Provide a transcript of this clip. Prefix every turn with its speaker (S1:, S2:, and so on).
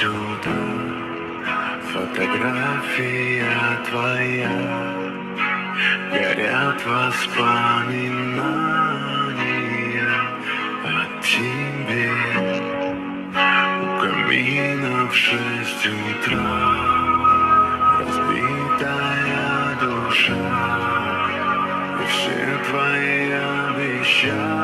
S1: утра. Фотография твоя, горят воспоминания о тебе. У камина в 6 утра разбитая душа, и все твои обещания